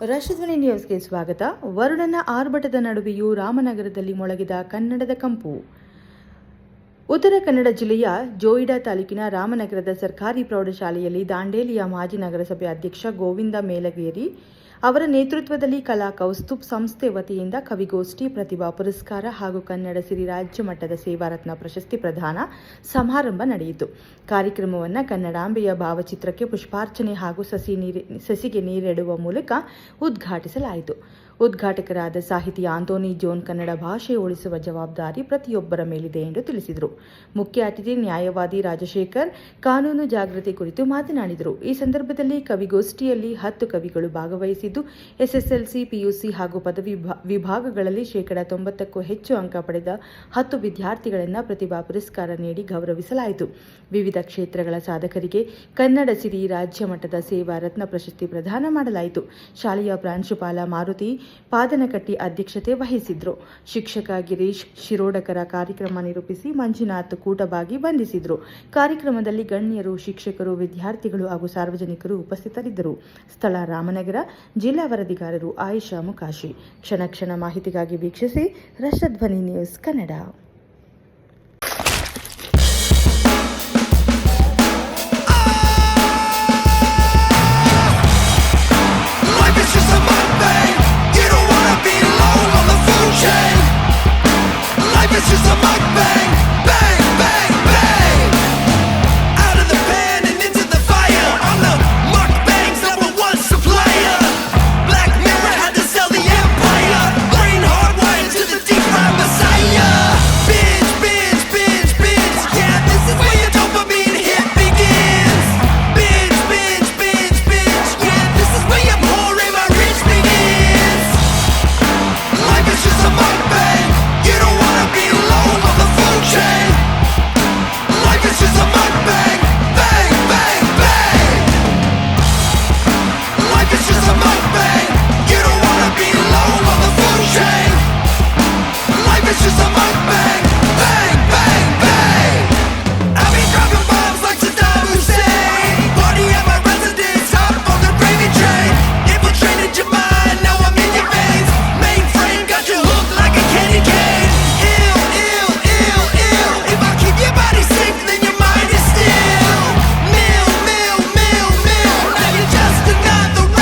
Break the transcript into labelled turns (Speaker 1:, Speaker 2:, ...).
Speaker 1: ರಾಷ್ಟ್ರಧ್ವನಿ ನ್ಯೂಸ್ಗೆ ಸ್ವಾಗತ. ವರುಣನ ಆರ್ಭಟದ ನಡುವೆಯೂ ರಾಮನಗರದಲ್ಲಿ ಮೊಳಗಿದ ಕನ್ನಡದ ಕಂಪು. ಉತ್ತರ ಕನ್ನಡ ಜಿಲ್ಲೆಯ ಜೋಯಿಡಾ ತಾಲೂಕಿನ ರಾಮನಗರದ ಸರ್ಕಾರಿ ಪ್ರೌಢಶಾಲೆಯಲ್ಲಿ ದಾಂಡೇಲಿಯ ಮಾಜಿ ನಗರಸಭೆ ಅಧ್ಯಕ್ಷ ಗೋವಿಂದ ಮೇಲಗೇರಿ ಅವರ ನೇತೃತ್ವದಲ್ಲಿ ಕಲಾ ಕೌಸ್ತುಭ್ ಸಂಸ್ಥೆ ವತಿಯಿಂದ ಕವಿಗೋಷ್ಠಿ, ಪ್ರತಿಭಾ ಪುರಸ್ಕಾರ ಹಾಗೂ ಕನ್ನಡ ಸಿರಿ ರಾಜ್ಯ ಮಟ್ಟದ ಸೇವಾರತ್ನ ಪ್ರಶಸ್ತಿ ಪ್ರದಾನ ಸಮಾರಂಭ ನಡೆಯಿತು. ಕಾರ್ಯಕ್ರಮವನ್ನು ಕನ್ನಡಾಂಬೆಯ ಭಾವಚಿತ್ರಕ್ಕೆ ಪುಷ್ಪಾರ್ಚನೆ ಹಾಗೂ ಸಸಿಗೆ ನೀರಿಡುವ ಮೂಲಕ ಉದ್ಘಾಟಿಸಲಾಯಿತು. ಉದ್ಘಾಟಕರಾದ ಸಾಹಿತಿ ಆಂಟೋನಿ ಜೋನ್ ಕನ್ನಡ ಭಾಷೆ ಉಳಿಸುವ ಜವಾಬ್ದಾರಿ ಪ್ರತಿಯೊಬ್ಬರ ಮೇಲಿದೆ ಎಂದು ತಿಳಿಸಿದರು. ಮುಖ್ಯ ಅತಿಥಿ ನ್ಯಾಯವಾದಿ ರಾಜಶೇಖರ್ ಕಾನೂನು ಜಾಗೃತಿ ಕುರಿತು ಮಾತನಾಡಿದರು. ಈ ಸಂದರ್ಭದಲ್ಲಿ ಕವಿಗೋಷ್ಠಿಯಲ್ಲಿ 10 ಕವಿಗಳು ಭಾಗವಹಿಸಿದ್ದು, ಎಸ್ಎಸ್ಎಲ್ಸಿ, ಪಿಯುಸಿ ಹಾಗೂ ಪದವಿ ವಿಭಾಗಗಳಲ್ಲಿ 90%ಕ್ಕೂ ಹೆಚ್ಚು ಅಂಕ ಪಡೆದ 10 ವಿದ್ಯಾರ್ಥಿಗಳನ್ನು ಪ್ರತಿಭಾ ಪುರಸ್ಕಾರ ನೀಡಿ ಗೌರವಿಸಲಾಯಿತು. ವಿವಿಧ ಕ್ಷೇತ್ರಗಳ ಸಾಧಕರಿಗೆ ಕನ್ನಡ ಸಿರಿ ರಾಜ್ಯ ಮಟ್ಟದ ಸೇವಾ ರತ್ನ ಪ್ರಶಸ್ತಿ ಪ್ರದಾನ ಮಾಡಲಾಯಿತು. ಶಾಲೆಯ ಪ್ರಾಂಶುಪಾಲ ಮಾರುತಿ ಪಾದನಕಟ್ಟಿ ಅಧ್ಯಕ್ಷತೆ ವಹಿಸಿದ್ರು. ಶಿಕ್ಷಕ ಗಿರೀಶ್ ಶಿರೋಡಕರ ಕಾರ್ಯಕ್ರಮ ನಿರೂಪಿಸಿ ಮಂಜುನಾಥ್ ಕೂಟಬಾಗಿ ವಂದಿಸಿದರು. ಕಾರ್ಯಕ್ರಮದಲ್ಲಿ ಗಣ್ಯರು, ಶಿಕ್ಷಕರು, ವಿದ್ಯಾರ್ಥಿಗಳು ಹಾಗೂ ಸಾರ್ವಜನಿಕರು ಉಪಸ್ಥಿತರಿದ್ದರು. ಸ್ಥಳ ರಾಮನಗರ. ಜಿಲ್ಲಾ ವರದಿಗಾರರು ಆಯಿಷಾ ಮುಕಾಶಿ. ಕ್ಷಣ ಕ್ಷಣ ಮಾಹಿತಿಗಾಗಿ ವೀಕ್ಷಿಸಿ Rashtradhwani news Kannada.
Speaker 2: It's just a